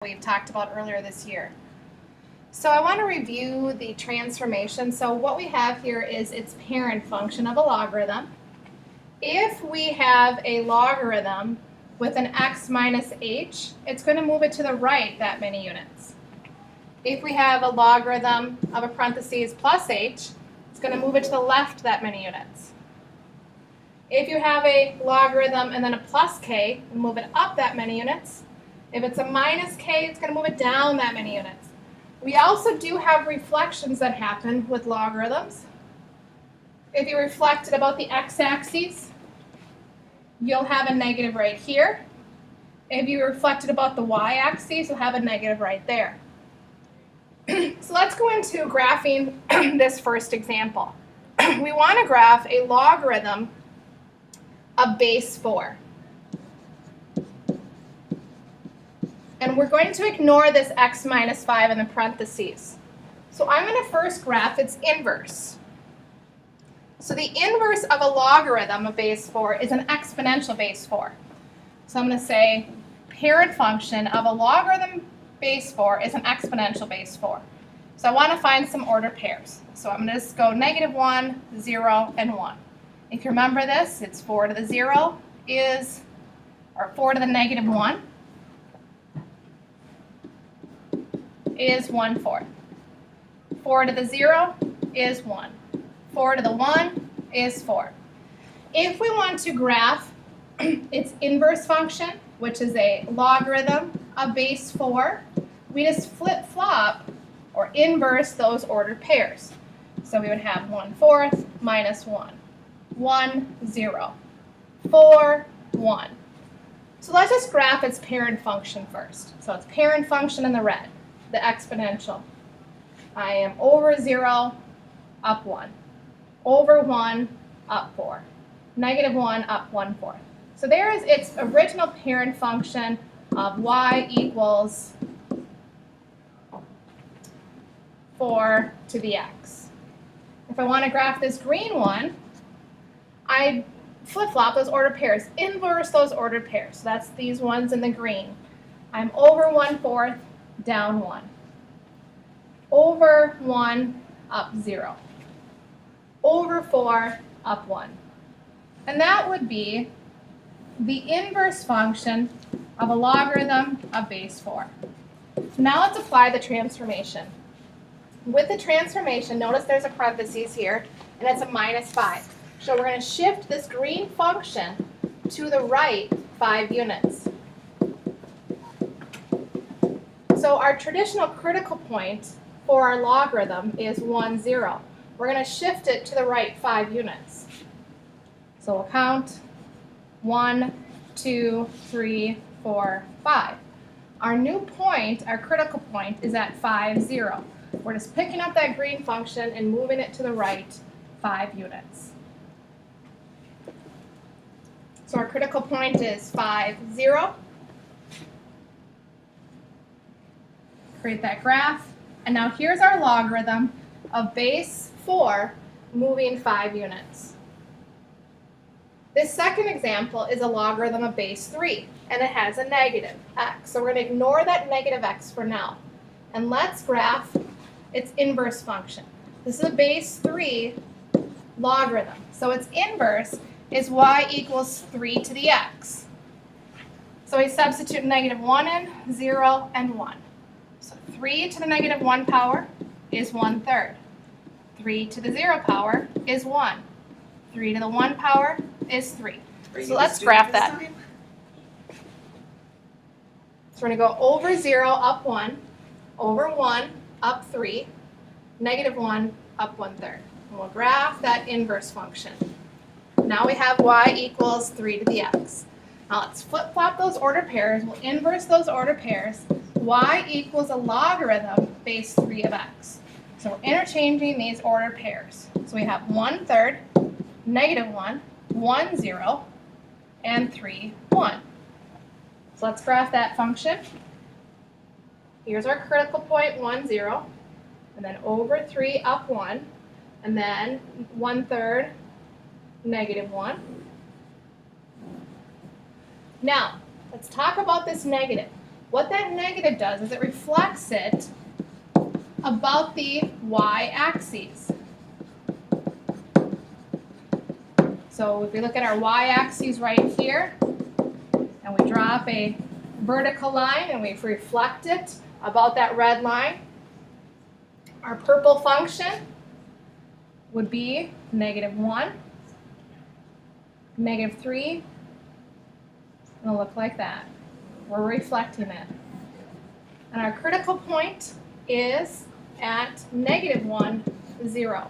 we've talked about earlier this year. So I want to review the transformation. So what we have here is its parent function of a logarithm. If we have a logarithm with an x minus h, it's going to move it to the right that many units. If we have a logarithm of a parentheses plus h, it's going to move it to the left that many units. If you have a logarithm and then a plus k, we'll move it up that many units. If it's a minus k, it's going to move it down that many units. We also do have reflections that happen with logarithms. If you reflected about the x-axis, you'll have a negative right here. If you reflected about the y-axis, you'll have a negative right there. So let's go into graphing this first example. We want to graph a logarithm of base 4. And we're going to ignore this x minus 5 in the parentheses. So I'm going to first graph its inverse. So the inverse of a logarithm of base 4 is an exponential base 4. So I'm going to say parent function of a logarithm base 4 is an exponential base 4. So I want to find some ordered pairs. So I'm going to just go -1, 0, and 1. If you remember this, it's 4 to the 0 is, or 4 to the -1. Is 1/4. 4 to the 0 is 1. 4 to the 1 is 4. If we want to graph its inverse function, which is a logarithm of base 4, we just flip-flop or inverse those ordered pairs. So we would have 1/4 minus 1. 1, 0. 4, 1. So let's just graph its parent function first. So its parent function in the red, the exponential. I am over 0, up 1. Over 1, up 4. -1, up 1/4. So there is its original parent function of y equals 4 to the x. If I want to graph this green one, I flip-flop those ordered pairs, inverse those ordered pairs. So that's these ones in the green. I'm over 1/4, down 1. Over 1, up 0. Over 4, up 1. And that would be the inverse function of a logarithm of base 4. Now let's apply the transformation. With the transformation, notice there's a parentheses here, and it's a -5. So we're going to shift this green function to the right 5 units. So our traditional critical point for our logarithm is 1, 0. We're going to shift it to the right 5 units. So we'll count 1, 2, 3, 4, 5. Our new point, our critical point, is at 5, 0. We're just picking up that green function and moving it to the right 5 units. So our critical point is 5, 0. Create that graph. And now here's our logarithm of base 4 moving 5 units. This second example is a logarithm of base 3, and it has a negative x. So we're going to ignore that negative x for now. And let's graph its inverse function. This is a base 3 logarithm. So its inverse is y equals 3 to the x. So we substitute -1 in, 0, and 1. So 3 to the -1 power is 1/3. 3 to the 0 power is 1. 3 to the 1 power is 3. So let's graph that. So we're going to go over 0, up 1, over 1, up 3, -1, up 1/3. And we'll graph that inverse function. Now we have y equals 3 to the x. Now let's flip-flop those ordered pairs. We'll inverse those ordered pairs. Y equals a logarithm base 3 of x. So we're interchanging these ordered pairs. So we have 1/3, -1, 1, 0, and 3, 1. So let's graph that function. Here's our critical point, 1, 0, and then over 3, up 1, and then 1/3, -1. Now, let's talk about this negative. what that negative does is it reflects it about the y-axis. So if we look at our y-axis right here, and we drop a vertical line and we reflect it about that red line, our purple function would be -1, -3, it'll look like that. We're reflecting it. And our critical point is at -1, 0.